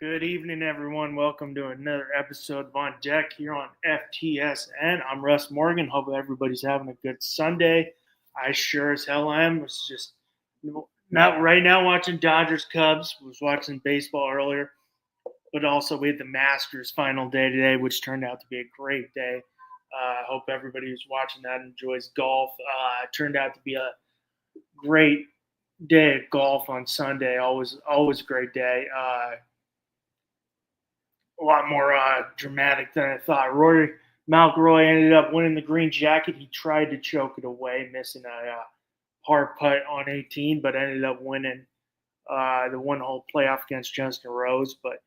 Good evening, everyone. Welcome to another episode of On Deck here on FTSN. I'm Russ Morgan. Hope everybody's having a good Sunday. I sure as hell am. Was just not right now watching Dodgers Cubs. Was watching baseball earlier, but also we had the Masters final day today, which turned out to be a great day. I hope everybody who's watching that enjoys golf. It turned out to be a great day of golf on Sunday. Always a great day. A lot more dramatic than I thought. Rory McIlroy ended up winning the green jacket. He tried to choke it away, missing a hard putt on 18, but ended up winning the one-hole playoff against Justin Rose. But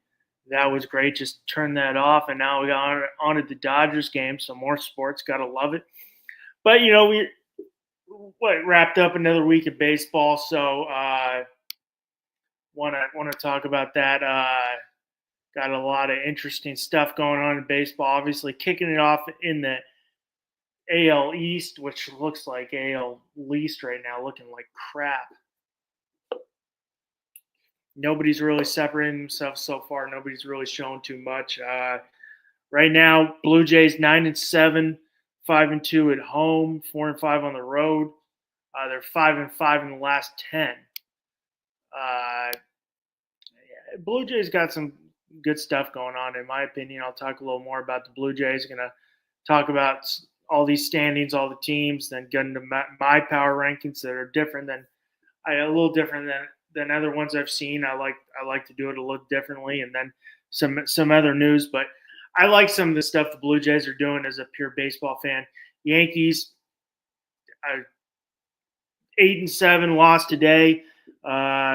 that was great. Just turn that off, and now we got on to the Dodgers game. Some more sports, gotta love it. But we wrapped up another week of baseball, so want to talk about that. Got a lot of interesting stuff going on in baseball. Obviously, kicking it off in the AL East, which looks like AL least right now, looking like crap. Nobody's really separating themselves so far. Nobody's really shown too much. Right now, Blue Jays 9-7, 5-2 at home, 4-5 on the road. They're 5-5 in the last 10. Blue Jays got some good stuff going on, in my opinion. I'll talk a little more about the Blue Jays. I'm going to talk about all these standings, all the teams, then get into my power rankings that are different a little different than other ones I've seen. I like to do it a little differently, and then some other news. But I like some of the stuff the Blue Jays are doing as a pure baseball fan. Yankees, 8-7, lost today. 5-4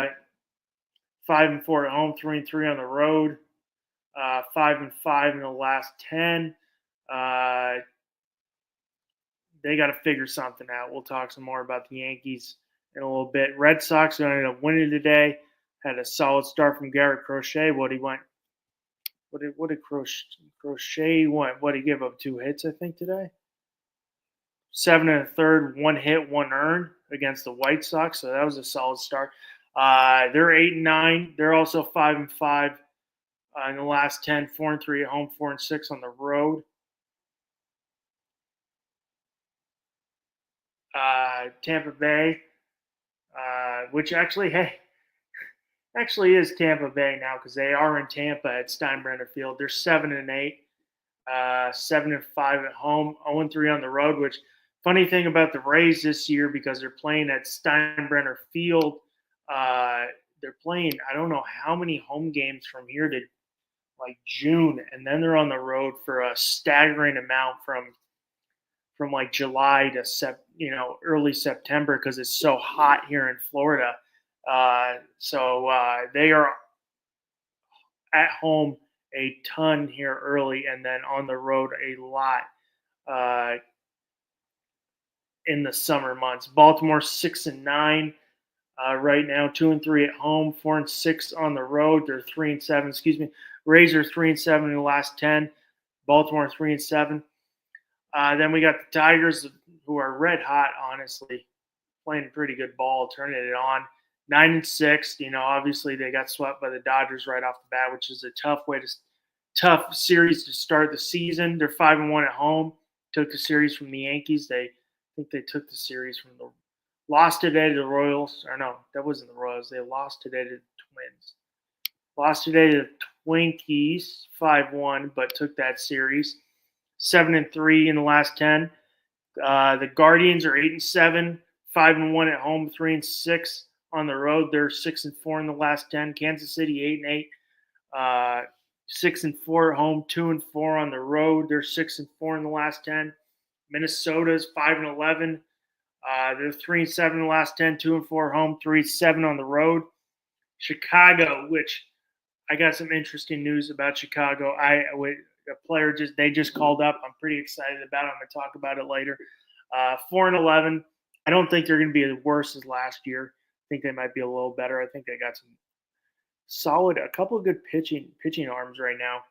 at home, 3-3 on the road. 5-5 in the last 10. They got to figure something out. We'll talk some more about the Yankees in a little bit. Red Sox ended up winning today. Had a solid start from Garrett Crochet. What did Crochet want? What did he give up? 2 hits, I think, today. 7 1/3, 1 hit, 1 earned against the White Sox. So that was a solid start. They're 8-9. They're also 5-5. In the last 10, 4-3 at home, 4-6 on the road. Tampa Bay, which actually is Tampa Bay now because they are in Tampa at Steinbrenner Field. They're 7-8, 7-5 at home, 0-3 on the road. Which funny thing about the Rays this year, because they're playing at Steinbrenner Field, they're playing I don't know how many home games from here to like June, and then they're on the road for a staggering amount from like July to early September because it's so hot here in Florida. So they are at home a ton here early, and then on the road a lot in the summer months. Baltimore 6-9. Right now, 2-3 at home, 4-6 on the road. They're 3-7. Excuse me. Rays are 3-7 in the last 10. Baltimore 3-7. Then we got the Tigers, who are red hot, honestly, playing pretty good ball, turning it on. 9-6. Obviously they got swept by the Dodgers right off the bat, which is a tough series to start the season. They're 5-1 at home. Took the series from the Yankees. I think they took the series from the lost today to the Royals. Or no, that wasn't the Royals. They lost today to the Twins. Lost today to the Twinkies, 5-1, but took that series. 7-3 in the last 10. The Guardians are 8-7, 5-1 at home, 3-6 on the road. They're 6-4 in the last 10. Kansas City 8-8, 6-4 at home, 2-4 on the road. They're 6-4 in the last 10. Minnesota's 5-11. They're 3-7 in the last 10, 2-4 home, 3-7 on the road. Chicago, which I got some interesting news about Chicago. A player they just called up. I'm pretty excited about it. I'm going to talk about it later. 4-11. I don't think they're going to be as worse as last year. I think they might be a little better. I think they got some solid, a couple of good pitching arms right now.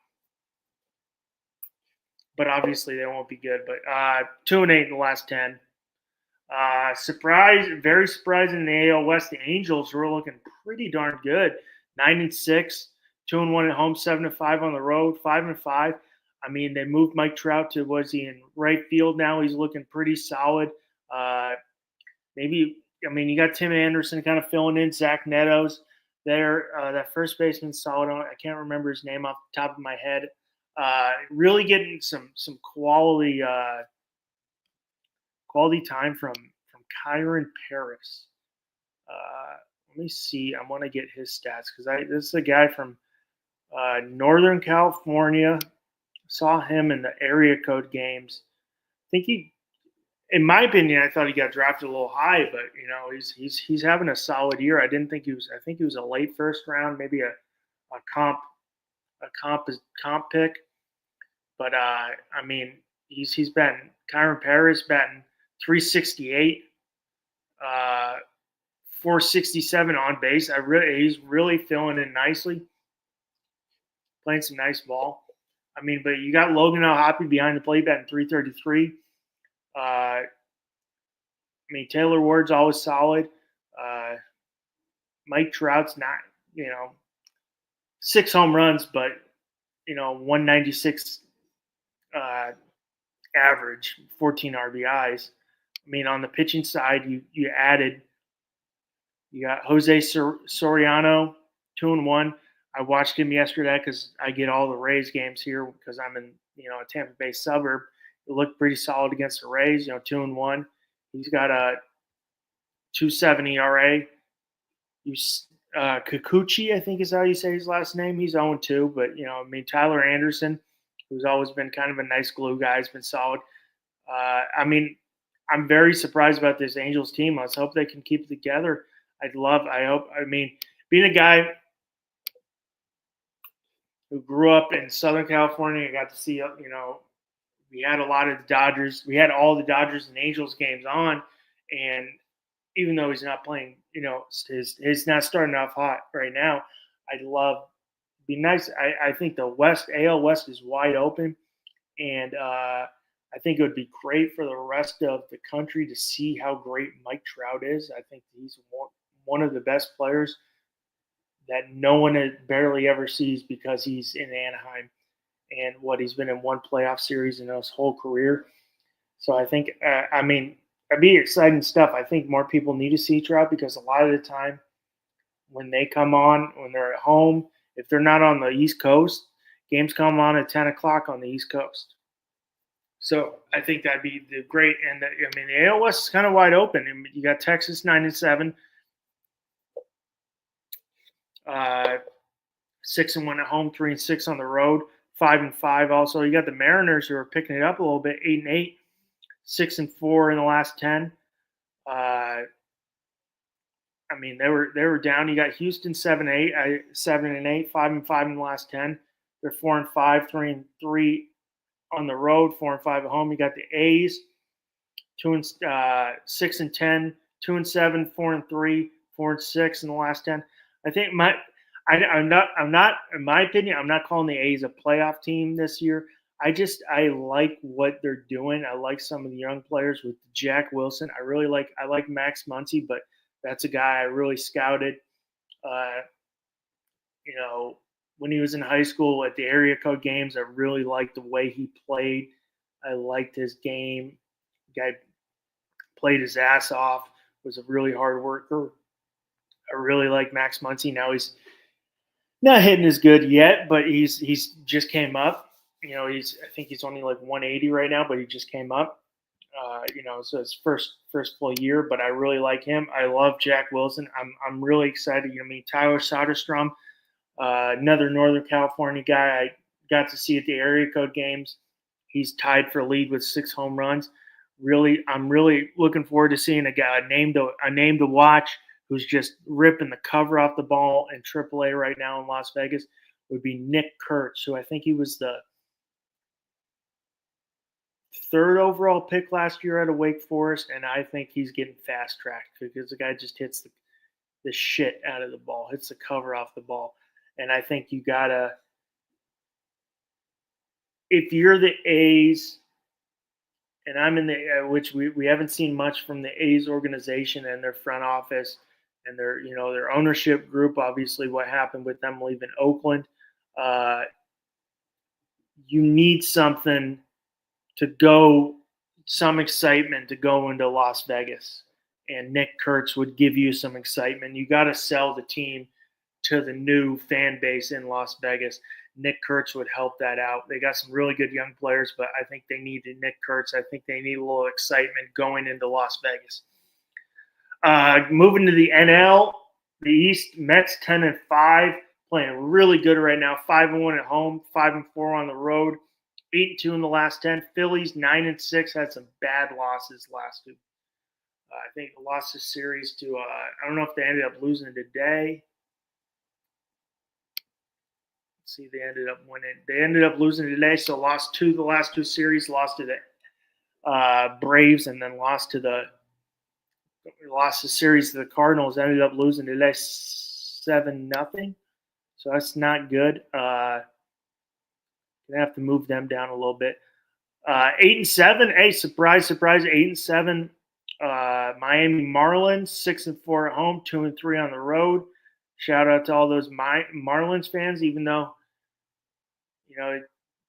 But obviously they won't be good. But 2-8 in the last 10. Very surprising in the AL West. The Angels were looking pretty darn good. 9-6, 2-1 at home, 7-5 on the road, 5-5. I mean, they moved Mike Trout to, was he in right field now? He's looking pretty solid. Uh, Maybe, I mean, you got Tim Anderson kind of filling in, Zach Netto's there. That first baseman solid. I can't remember his name off the top of my head. Really getting some quality time from Kyron Paris. Let me see. I want to get his stats because this is a guy from Northern California. Saw him in the area code games. I think he, in my opinion, I thought he got drafted a little high, but he's having a solid year. I didn't think he was. I think he was a late first round, maybe a comp pick. But I mean, he's been Kyron Paris batting 368, 467 on base. He's really filling in nicely, playing some nice ball. I mean, but you got Logan O'Hoppe behind the plate batting 333. I mean, Taylor Ward's always solid. Mike Trout's not, 6 home runs, but 196 average, 14 RBIs. I mean, on the pitching side, you got Jose Soriano, 2-1. I watched him yesterday because I get all the Rays games here because I'm in a Tampa Bay suburb. It looked pretty solid against the Rays, 2-1. He's got a 2.7 ERA. Kikuchi, I think is how you say his last name. He's 0-2, but Tyler Anderson, who's always been kind of a nice glue guy, has been solid. I mean, I'm very surprised about this Angels team. Let's hope they can keep it together. Being a guy who grew up in Southern California, I got to see, we had a lot of the Dodgers. We had all the Dodgers and Angels games on, and even though he's not playing, he's not starting off hot right now. Be nice. I think the AL West is wide open, and I think it would be great for the rest of the country to see how great Mike Trout is. I think he's one of the best players that no one barely ever sees because he's in Anaheim and he's been in one playoff series in his whole career. So I think, it'd be exciting stuff. I think more people need to see Trout because a lot of the time when they come on, when they're at home, if they're not on the East Coast, games come on at 10 o'clock on the East Coast. So I think that'd be great. And the AL West is kind of wide open. And you got Texas 9-7, 6-1 at home, 3-6 on the road, 5-5. Also, you got the Mariners who are picking it up a little bit, 8-8, 6-4 in the last 10. They were down. You got Houston 7-8, 7-8, 5-5 in the last 10. They're 4-5, 3-3 on the road, 4-5 at home. You got the A's, 6-10, 2-7, 4-3, 4-6 in the last 10. I think I'm not in my opinion, I'm not calling the A's a playoff team this year. I like what they're doing. I like some of the young players with Jack Wilson. I like Max Muncy, but that's a guy I really scouted. When he was in high school at the area code games, I really liked the way he played. I liked his game. The guy played his ass off, was a really hard worker. I really like Max Muncy. Now he's not hitting as good yet, but he's just came up. I think he's only like 180 right now, but he just came up. So his first full year, but I really like him. I love Jack Wilson. I'm really excited. Tyler Soderstrom, another Northern California guy I got to see at the area code games. He's tied for lead with 6 home runs. I'm really looking forward to seeing a name to watch who's just ripping the cover off the ball in AAA right now in Las Vegas would be Nick Kurtz, who I think he was the 3rd overall pick last year out of Wake Forest, and I think he's getting fast-tracked because the guy just hits the shit out of the ball, hits the cover off the ball. And I think you got to – if you're the A's, and I'm in the which we haven't seen much from the A's organization and their front office and their ownership group, obviously what happened with them leaving Oakland. You need something to go, some excitement to go into Las Vegas. And Nick Kurtz would give you some excitement. You got to sell the team to the new fan base in Las Vegas. Nick Kurtz would help that out. They got some really good young players, but I think they need Nick Kurtz. I think they need a little excitement going into Las Vegas. Moving to the NL, the East, Mets 10-5, playing really good right now. 5-1 at home, 5-4 on the road, 8-2 in the last 10. Phillies 9-6, had some bad losses last week. I think they lost the series to I don't know if they ended up losing today. Let's see, they ended up winning. They ended up losing today, so lost the last two series, lost to the Braves, and then lost the series to the Cardinals. Ended up losing today 7-0. So that's not good. Gonna have to move them down a little bit. 8-7. Hey, surprise! 8-7. Miami Marlins 6-4 at home, 2-3 on the road. Shout out to all those Marlins fans, even though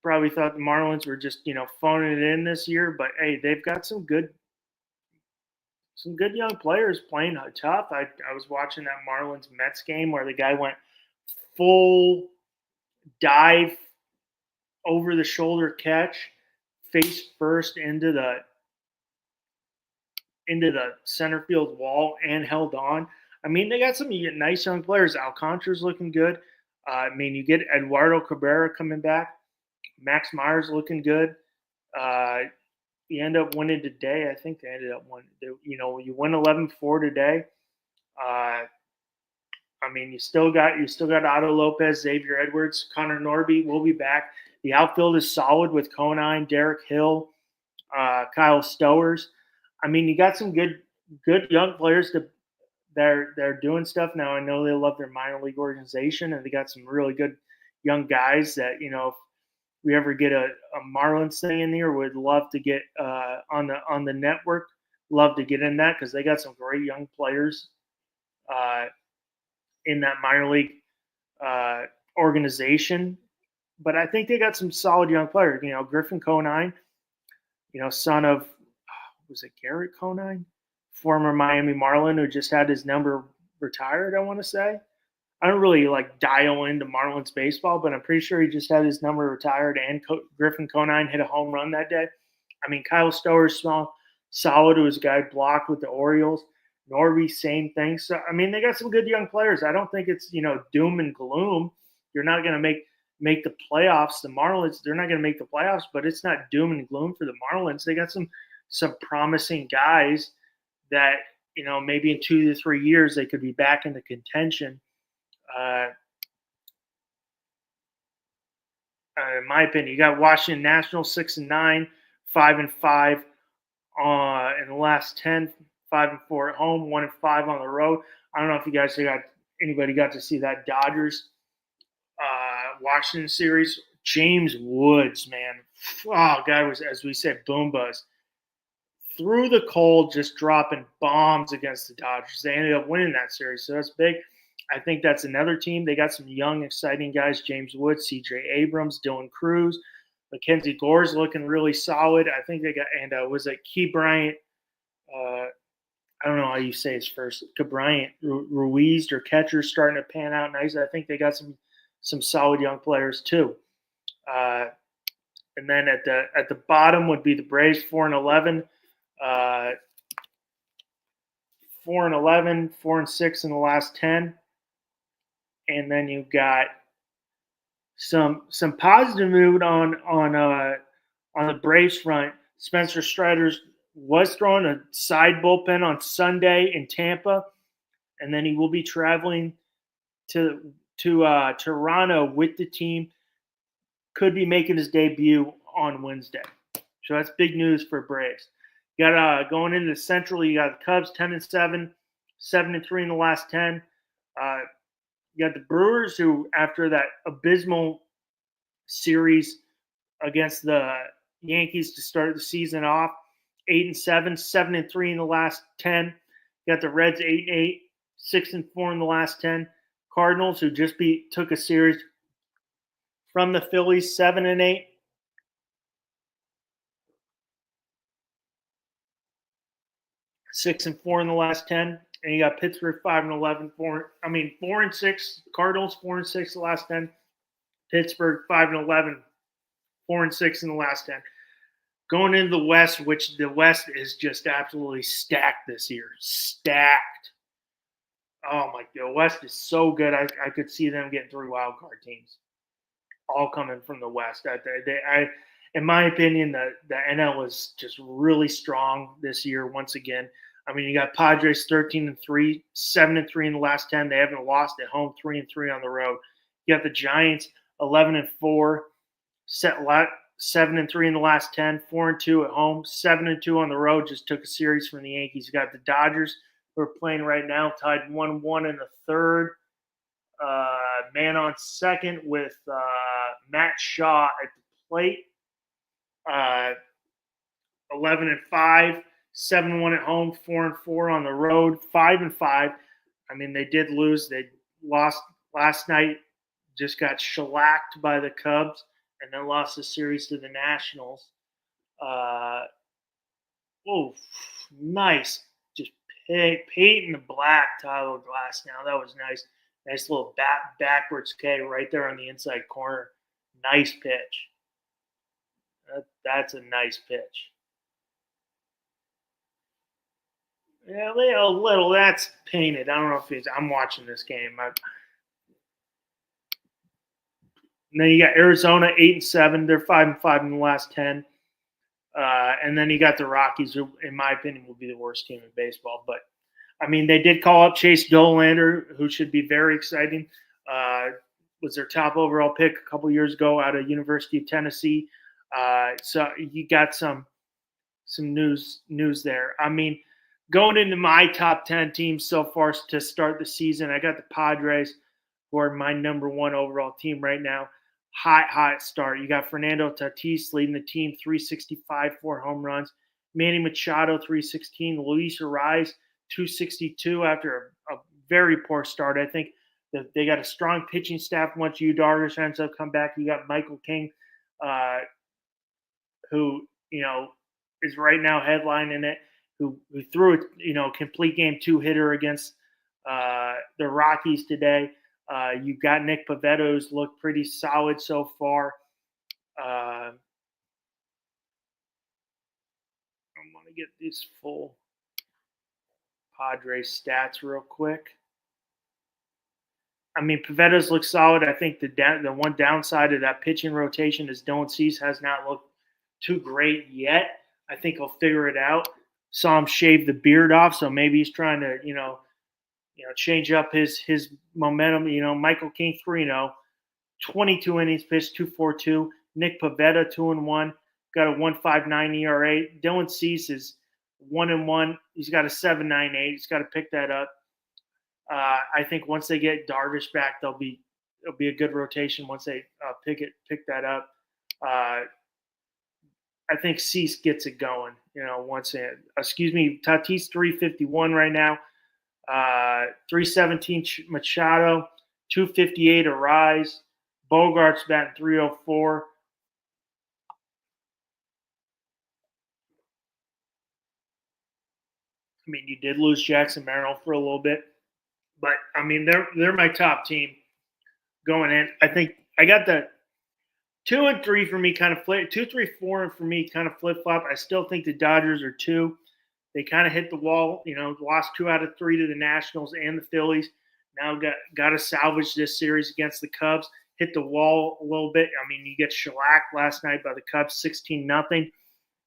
probably thought the Marlins were just phoning it in this year. But hey, they've got some good young players playing tough. I was watching that Marlins Mets game where the guy went full dive, over the shoulder catch, face first into the center field wall and held on. I mean, they got some nice young players. Alcantara's looking good. You get Eduardo Cabrera coming back. Max Meyer's looking good. You end up winning today. I think they ended up winning. You win 11-4 today. You still got Otto Lopez, Xavier Edwards, Connor Norby will be back. The outfield is solid with Conine, Derek Hill, Kyle Stowers. You got some good young players they're doing stuff now. I know they love their minor league organization, and they got some really good young guys that if we ever get a Marlins thing in here, would love to get on the network. Love to get in that because they got some great young players in that minor league organization. But I think they got some solid young players. Griffin Conine, son of, was it Garrett Conine? Former Miami Marlin who just had his number retired, I want to say. I don't really dial into Marlins baseball, but I'm pretty sure he just had his number retired, and Griffin Conine hit a home run that day. Kyle Stowers, solid, who was a guy blocked with the Orioles. Norby, same thing. So, they got some good young players. I don't think it's, doom and gloom. You're not going to make the playoffs. The Marlins, they're not going to make the playoffs, but it's not doom and gloom for the Marlins. They got some promising guys that, maybe in 2 to 3 years they could be back into contention. In my opinion, you got Washington Nationals 6-9, 5-5 in the last 10, 5-4 at home, 1-5 on the road. I don't know if you guys anybody got to see that Dodgers Washington series. James Woods, man, guy was, as we said, boom buzz. Through the cold, just dropping bombs against the Dodgers. They ended up winning that series, so that's big. I think that's another team. They got some young, exciting guys: James Woods, C.J. Abrams, Dylan Cruz, Mackenzie Gore's looking really solid. I think they got, and was it Key Bryant? I don't know how you say his first. Bryant Ruiz, their catcher, starting to pan out nice. I think they got some solid young players too. And then at the bottom would be the Braves, 4-11. 4-11, 4-6 in the last 10. And then you've got some positive mood on the Braves front. Spencer Strider was throwing a side bullpen on Sunday in Tampa, and then he will be traveling to Toronto with the team. Could be making his debut on Wednesday. So that's big news for Braves. You got going into the Central, you got the Cubs 10-7, 7-3 in the last 10. You got the Brewers, who after that abysmal series against the Yankees to start the season off, 8-7, 7-3 in the last 10. You got the Reds 8-8, 6-4 in the last 10. Cardinals, who just took a series From the Phillies, 7-8. 6-4 in the last 10. And you got Pittsburgh 5-11. 4-6. Cardinals 4-6 the last 10. Pittsburgh 5-11. 4-6 in the last 10. Going into the West, which the West is just absolutely stacked this year. Stacked. Oh my God, the West is so good. I could see them getting 3 wild card teams, all coming from the West. In my opinion, the NL is just really strong this year. Once again, I mean, you got Padres 13-3, 7-3 in the last 10. They haven't lost at home, 3-3 on the road. You got the Giants 11-4, 7-3 in the last 10, 4-2 at home, 7-2 on the road. Just took a series from the Yankees. You got the Dodgers, who are playing right now, tied 1-1 in the third. Man on second with Matt Shaw at the plate. 11-5, 7-1 at home, 4-4 on the road, 5-5. I mean, they did lose. They lost last night. Just got shellacked by the Cubs, and then lost the series to the Nationals. Nice. Just Peyton the Black, Tyler Glass now. That was nice. Nice little backwards K right there on the inside corner. Nice pitch. That's a nice pitch. Yeah, a little. That's painted. I don't know if it's. I'm watching this game. And then you got Arizona 8-7. They're 5-5 in the last 10. And then you got the Rockies, who, in my opinion, will be the worst team in baseball. But I mean, they did call up Chase Dollander, who should be very exciting. Was their top overall pick a couple years ago out of University of Tennessee. So you got some news there. I mean, going into my top 10 teams so far to start the season, I got the Padres, who are my number 1 overall team right now. Hot start. You got Fernando Tatis leading the team, 365, 4 home runs. Manny Machado, 316. Luis Ariz, 262 after a very poor start. I think that they got a strong pitching staff once Yu Darvish ends up come back. You got Michael King, who, is right now headlining it, who threw a, complete game 2 hitter against the Rockies today. You've got Nick Pivetta, who's looked pretty solid so far. I'm going to get these full Padres stats real quick. I mean, Pivetta's looked solid. I think the one downside of that pitching rotation is Dylan Cease has not looked too great yet. I think he'll figure it out. Saw him shave the beard off, so maybe he's trying to, change up his momentum. Michael King 3-0, 22 innings pitched, 2.42. Nick Pivetta 2-1, got a 1.59 ERA. Dylan Cease is 1-1. He's got a 7.98. He's got to pick that up. I think once they get Darvish back, it'll be a good rotation once they pick that up. I think Cease gets it going. Tatis 351 right now. 317 Machado, 258 Ariz. Bogart's batting 304. I mean, you did lose Jackson Merrill for a little bit, but I mean, they're my top team going in. I think I got the 2 and 3 for me kind of flip. 2, 3, 4 for me kind of flip flop. I still think the Dodgers are 2. They kind of hit the wall, lost 2 out of 3 to the Nationals and the Phillies. Now got to salvage this series against the Cubs. Hit the wall a little bit. I mean, you get shellacked last night by the Cubs, 16-0.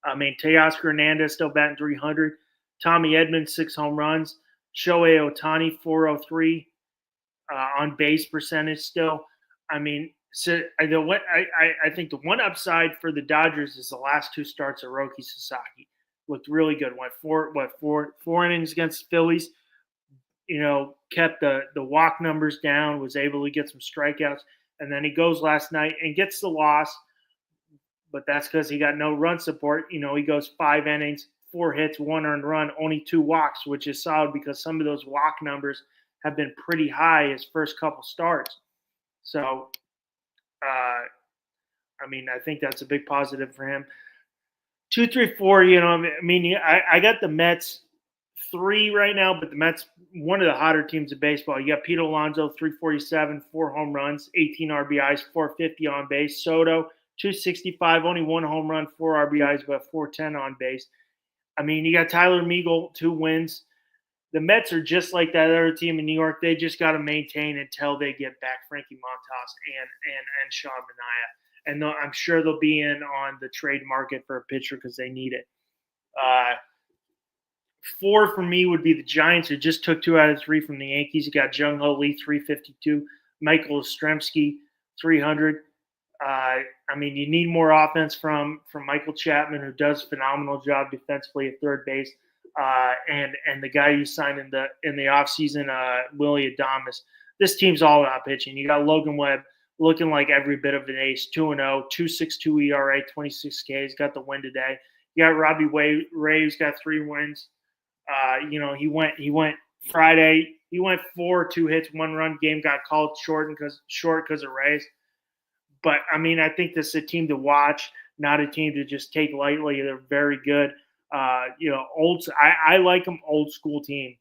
I mean, Teoscar Hernandez still batting 300. Tommy Edmonds, 6 home runs. Shohei Ohtani, 403 on base percentage still. I mean, so I think the one upside for the Dodgers is the last 2 starts of Roki Sasaki. Looked really good. Went four innings against the Phillies. Kept the walk numbers down. Was able to get some strikeouts, and then he goes last night and gets the loss. But that's because he got no run support. He goes 5 innings, 4 hits, 1 earned run, only 2 walks, which is solid because some of those walk numbers have been pretty high his first couple starts. So I mean, I think that's a big positive for him. 2, 3, 4. I got the Mets 3 right now, but the Mets one of the hotter teams of baseball. You got Pete Alonso, 347, 4 home runs, 18 RBIs, 450 on base. Soto, 265, only 1 home run, 4 RBIs, but 410 on base. I mean, you got Tyler Meagle, 2 wins. The Mets are just like that other team in New York. They just got to maintain until they get back Frankie Montas and Sean Manaea. And I'm sure they'll be in on the trade market for a pitcher because they need it. 4 for me would be the Giants, who just took 2 out of 3 from the Yankees. You got Jung Ho Lee, 352. Michael Ostremski, 300. I mean, you need more offense from Michael Chapman, who does a phenomenal job defensively at third base. And the guy you signed in the offseason, Willie Adames. This team's all about pitching. You got Logan Webb looking like every bit of an ace, 2-0, 2.62 ERA, 26 Ks, got the win today. You got Robbie Ray, who's got 3 wins. He went Friday. He went 4, 2 hits, 1 run. Game got called short because of Rays. But I mean, I think this is a team to watch, not a team to just take lightly. They're very good. I like them old school team.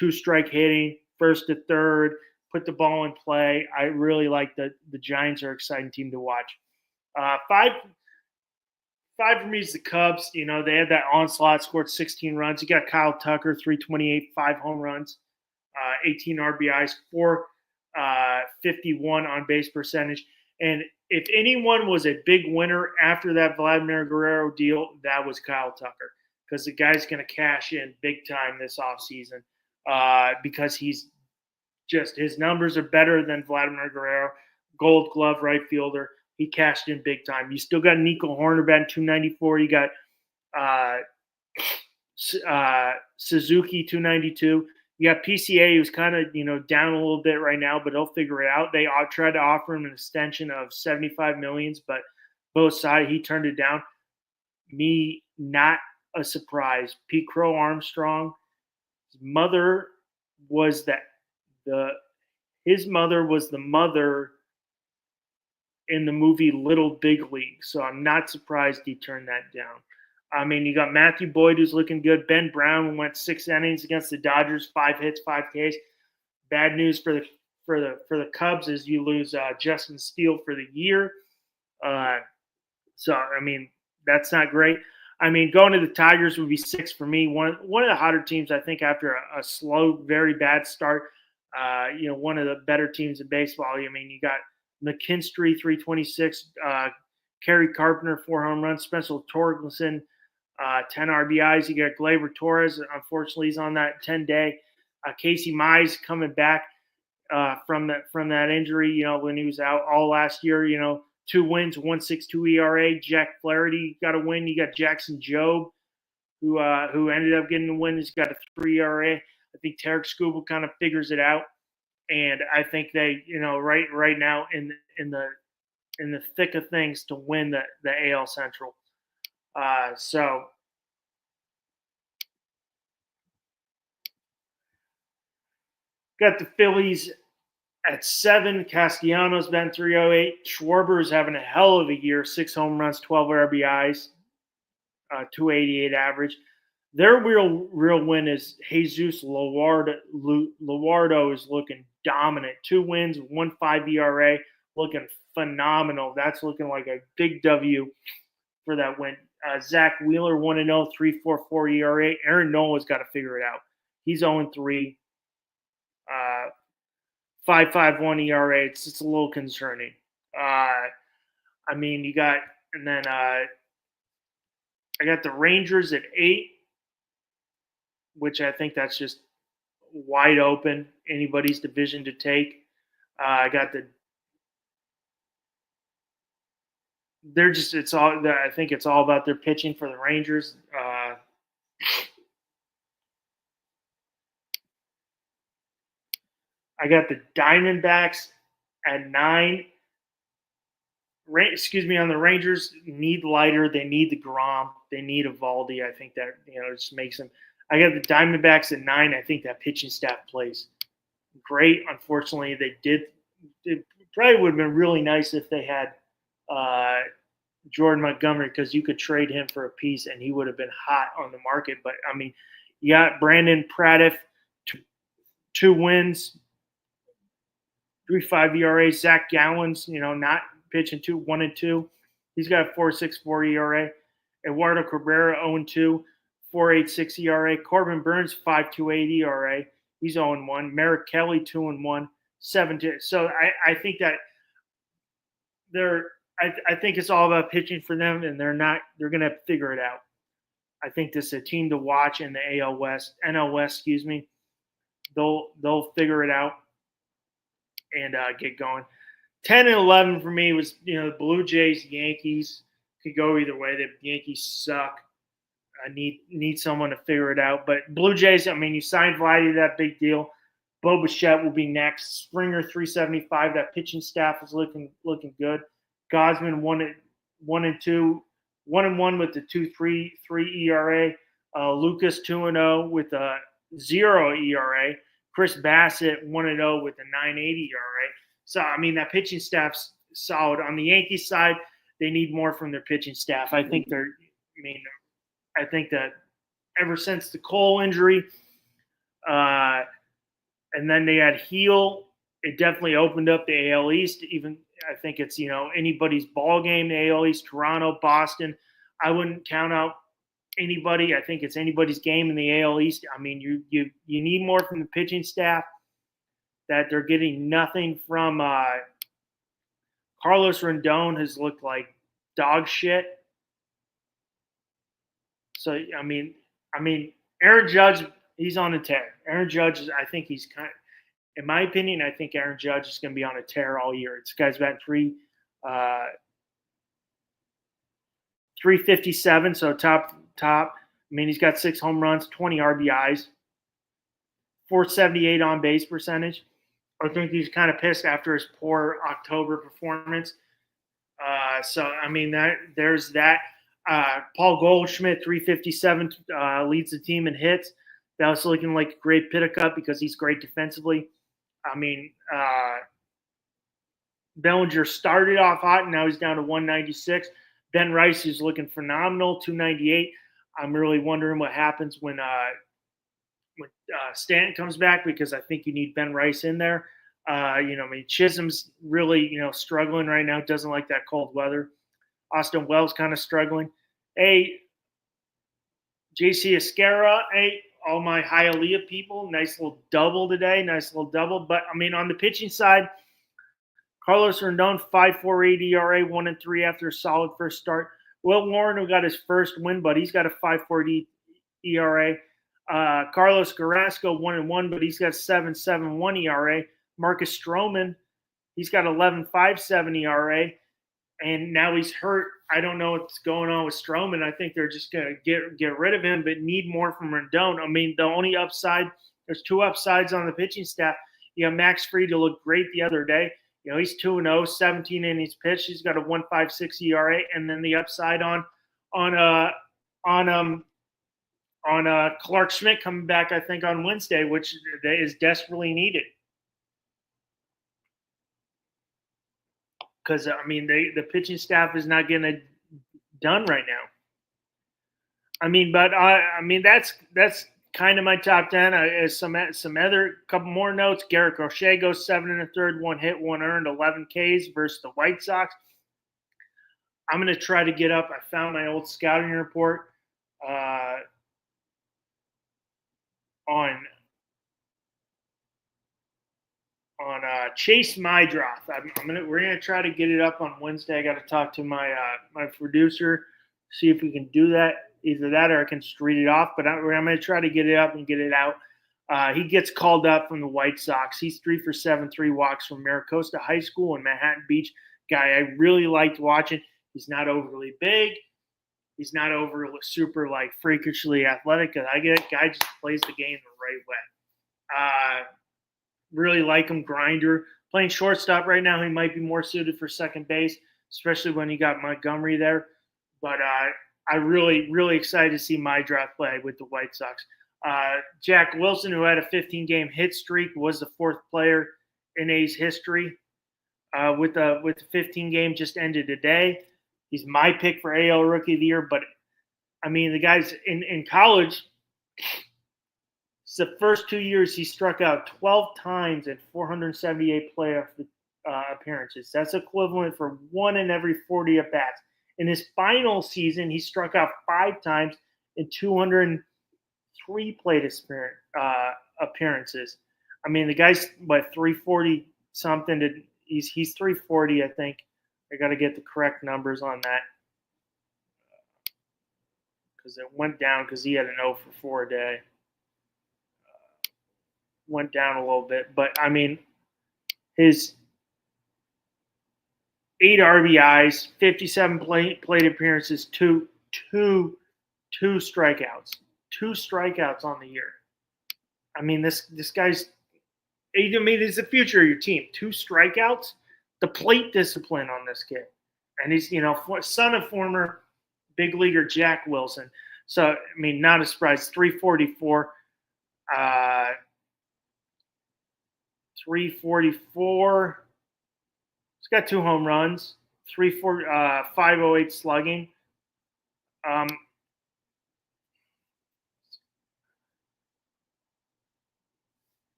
2-strike hitting, first to third, put the ball in play. I really like the Giants are an exciting team to watch. 5 for me is the Cubs. They had that onslaught, scored 16 runs. You got Kyle Tucker, 328, 5 home runs, 18 RBIs, 451 on base percentage. And if anyone was a big winner after that Vladimir Guerrero deal, that was Kyle Tucker, because the guy's going to cash in big time this offseason because he's just – his numbers are better than Vladimir Guerrero, Gold Glove right fielder. He cashed in big time. You still got Nico Horner batting 294. You got Suzuki 292. You got PCA, who's kind of down a little bit right now, but he'll figure it out. They tried to offer him an extension of $75 million, but both sides he turned it down. Me, not a surprise. Pete Crow Armstrong, his mother was the mother in the movie Little Big League, so I'm not surprised he turned that down. I mean, you got Matthew Boyd, who's looking good. Ben Brown went 6 innings against the Dodgers, 5 hits, 5 Ks. Bad news for the Cubs is you lose Justin Steele for the year. So I mean, that's not great. I mean, going to the Tigers would be 6 for me. One of the hotter teams, I think, after a slow, very bad start. One of the better teams in baseball. I mean, you got McKinstry, 326. Kerry Carpenter, 4 home runs. Spencer Torkelson, 10 RBIs. You got Gleyber Torres. Unfortunately, he's on that 10-day. Casey Mize coming back from that injury. When he was out all last year. 2 wins, 1.62 ERA. Jack Flaherty got a win. You got Jackson Jobe, who ended up getting the win. He's got a 3 ERA. I think Tarek Skubal kind of figures it out, and I think they, right now in the thick of things to win the AL Central. So got the Phillies at 7. Castellanos been 308. Schwarber is having a hell of a year. 6 home runs, 12 RBIs, 288 average. Their real win is Jesus Luardo is looking dominant. 2 wins, 1.5 ERA, looking phenomenal. That's looking like a big W for that win. Zach Wheeler, 1-0, 3.44 ERA. Aaron Nola's got to figure it out. He's 0-3. 5.51 ERA. It's a little concerning. I mean, you got, and then I got the Rangers at 8, which I think that's just wide open. Anybody's division to take. I got I think it's all about their pitching for the Rangers. I got the Diamondbacks at 9. On the Rangers need lighter. They need the Grom. They need Evaldi. I think that just makes them. I got the Diamondbacks at 9. I think that pitching staff plays great. Unfortunately, they did. It probably would have been really nice if they had Jordan Montgomery because you could trade him for a piece and he would have been hot on the market. But I mean, you got Brandon Pradif, two wins, 3.5 ERA. Zach Gallons, not pitching 1-2. He's got a 4.64 ERA. Eduardo Cabrera 0-2, 4.86 ERA. Corbin Burns 5.28 ERA. He's 0-1. Merrick Kelly 2-1, 7-2. So I think that I think it's all about pitching for them, and they're going to figure it out. I think this is a team to watch in the NL West, excuse me. They'll figure it out and get going. 10 and 11 for me was, the Blue Jays, Yankees. Could go either way. The Yankees suck. I need someone to figure it out. But Blue Jays, I mean, you signed Vladdy, that big deal. Bo Bichette will be next. Springer 375. That pitching staff is looking good. Gosman 1-2, 1-1 with the 2.33 ERA. Lucas 2-0 with a 0 ERA. Chris Bassett 1-0 with a 9.80 ERA. So I mean that pitching staff's solid. On the Yankees side, they need more from their pitching staff. I think that ever since the Cole injury, and then they had Heel, it definitely opened up the AL East. Even I think it's anybody's ball game. The AL East, Toronto, Boston. I wouldn't count out anybody. I think it's anybody's game in the AL East. I mean, you need more from the pitching staff. That they're getting nothing from. Carlos Rendon has looked like dog shit. So I mean, Aaron Judge, he's on a tear. Aaron Judge, I think he's in my opinion, I think Aaron Judge is going to be on a tear all year. This guy's batting 357, so top. I mean, he's got 6 home runs, 20 RBIs, 478 on base percentage. I think he's kind of pissed after his poor October performance. So I mean, there's that. Paul Goldschmidt, 357, leads the team in hits. That was looking like a great pickup because he's great defensively. I mean, Bellinger started off hot, and now he's down to 196. Ben Rice is looking phenomenal, 298. I'm really wondering what happens when Stanton comes back because I think you need Ben Rice in there. Chisholm's really, struggling right now. Doesn't like that cold weather. Austin Wells kind of struggling. Hey, JC Esquera, hey, all my Hialeah people, nice little double today. But, I mean, on the pitching side, Carlos Rendon, 5.48 ERA, 1-3 after a solid first start. Will Warren, who got his first win, but he's got a 5.40 ERA. Carlos Carrasco, 1-1, but he's got 7.71 ERA. Marcus Stroman, he's got 11.57 ERA, and now he's hurt. I don't know what's going on with Stroman. I think they're just going to get rid of him, but need more from Rendon. I mean, the only upside, there's 2 upsides on the pitching staff. You have Max Fried, who looked great the other day. He's 2-0, 17 innings pitched. He's got a 1.56 ERA, and then the upside on Clark Schmidt coming back, I think, on Wednesday, which is desperately needed. Because, I mean, the pitching staff is not getting it done right now. I mean, but, that's kind of my top 10. Some other couple more notes. Garrett Crochet goes 7 1/3, 1 hit, 1 earned, 11 Ks versus the White Sox. I'm going to try to get up. I found my old scouting report on Chase Mydroth. We're gonna try to get it up on Wednesday. I got to talk to my my producer, see if we can do that. Either that or I can just read it off. But I'm gonna try to get it up and get it out. He gets called up from the White Sox. He's 3 for 7, 3 walks from Maricosta High School in Manhattan Beach. Guy I really liked watching. He's not overly big. He's not super freakishly athletic. I get it. Guy just plays the game the right way. Really like him, grinder. Playing shortstop right now, he might be more suited for second base, especially when you got Montgomery there. But I really excited to see my draft play with the White Sox. Jack Wilson, who had a 15-game hit streak, was the 4th player in A's history with the 15 game just ended today. He's my pick for AL Rookie of the Year. But, I mean, the guy's in college, it's the first 2 years he struck out 12 times in 478 playoff appearances. That's equivalent for 1 in every 40 at-bats. In his final season, he struck out 5 times in 203 plate appearances. I mean, the guy's, 340 something. He's 340, I think. I got to get the correct numbers on that because it went down because he had an 0 for 4 day. Went down a little bit. But, I mean, his 8 RBIs, 57 plate appearances, two strikeouts. 2 strikeouts on the year. I mean, this guy's – I mean, it's the future of your team. 2 strikeouts, the plate discipline on this kid. And he's, son of former big leaguer Jack Wilson. So, I mean, not a surprise. 344. 344. He's got 2 home runs. 508 slugging.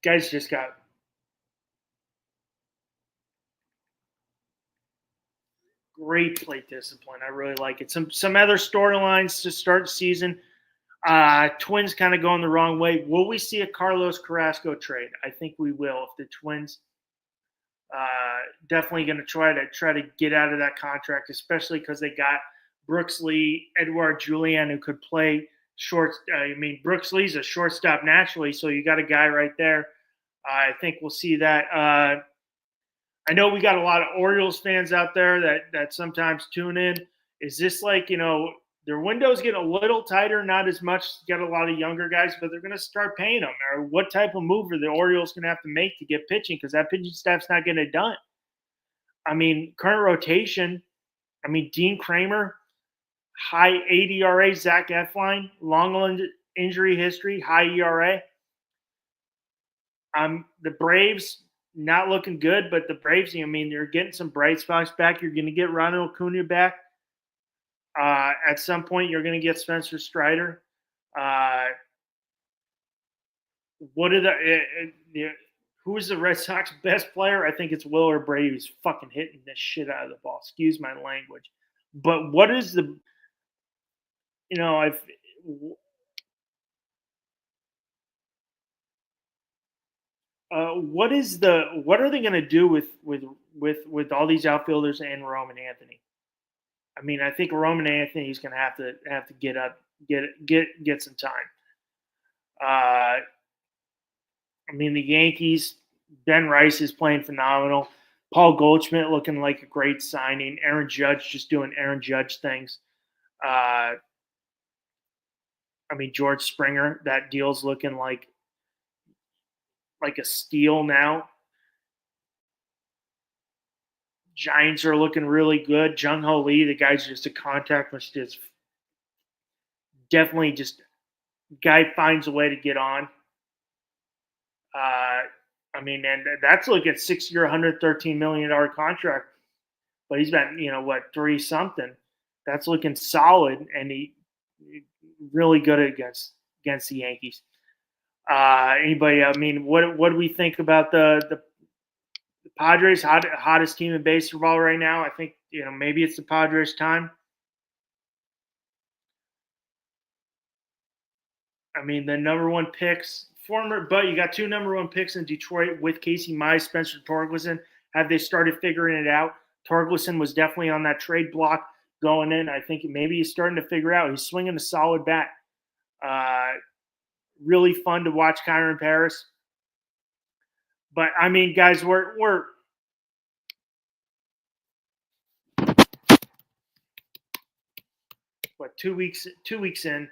Guys just got great plate discipline. I really like it. Some other storylines to start the season. Twins kind of going the wrong way. Will we see a Carlos Carrasco trade? I think we will. If the Twins definitely going to try to get out of that contract, especially because they got Brooks Lee, Edouard Julien, who could play short. Brooks Lee's a shortstop naturally, so you got a guy right there. I think we'll see that. I know we got a lot of Orioles fans out there that sometimes tune in. Is this like, their windows get a little tighter, not as much, got a lot of younger guys, but they're going to start paying them? Or what type of move are the Orioles going to have to make to get pitching? Because that pitching staff's not getting it done. I mean, current rotation, Dean Kramer, high 8 ERA, Zach Efline, long injury history, high ERA. The Braves, not looking good, but the Braves, they're getting some bright spots back. You're going to get Ronald Acuna back. At some point, you're going to get Spencer Strider. Who's the Red Sox best player? I think it's Will Brady, who's fucking hitting the shit out of the ball. Excuse my language. But what is the – what are they going to do with all these outfielders and Roman Anthony? I think Roman Anthony's going to have to get some time. The Yankees, Ben Rice is playing phenomenal. Paul Goldschmidt looking like a great signing. Aaron Judge just doing Aaron Judge things. George Springer, that deal's looking like a steal now. Giants are looking really good. Jung-Ho Lee, the guy's just a contact, which is definitely just guy finds a way to get on. And that's looking at 6-year, $113 million contract. But he's been, 3 something. That's looking solid, and he really good against the Yankees. Anybody? What do we think about the Padres? Hottest team in baseball right now. I think maybe it's the Padres' time. The number 1 picks. But you got 2 number 1 picks in Detroit with Casey Mize, Spencer Torkelson. Have they started figuring it out? Torkelson was definitely on that trade block going in. I think maybe he's starting to figure out. He's swinging a solid bat. Really fun to watch Kyron Paris. But guys, we're 2 weeks in,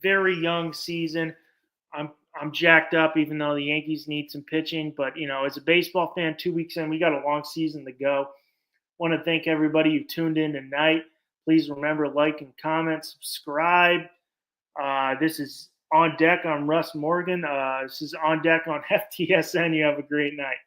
very young season. I'm jacked up, even though the Yankees need some pitching. But, as a baseball fan, 2 weeks in, we got a long season to go. Want to thank everybody who tuned in tonight. Please remember, like and comment, subscribe. This is On Deck. I'm Russ Morgan. This is On Deck on FTSN. You have a great night.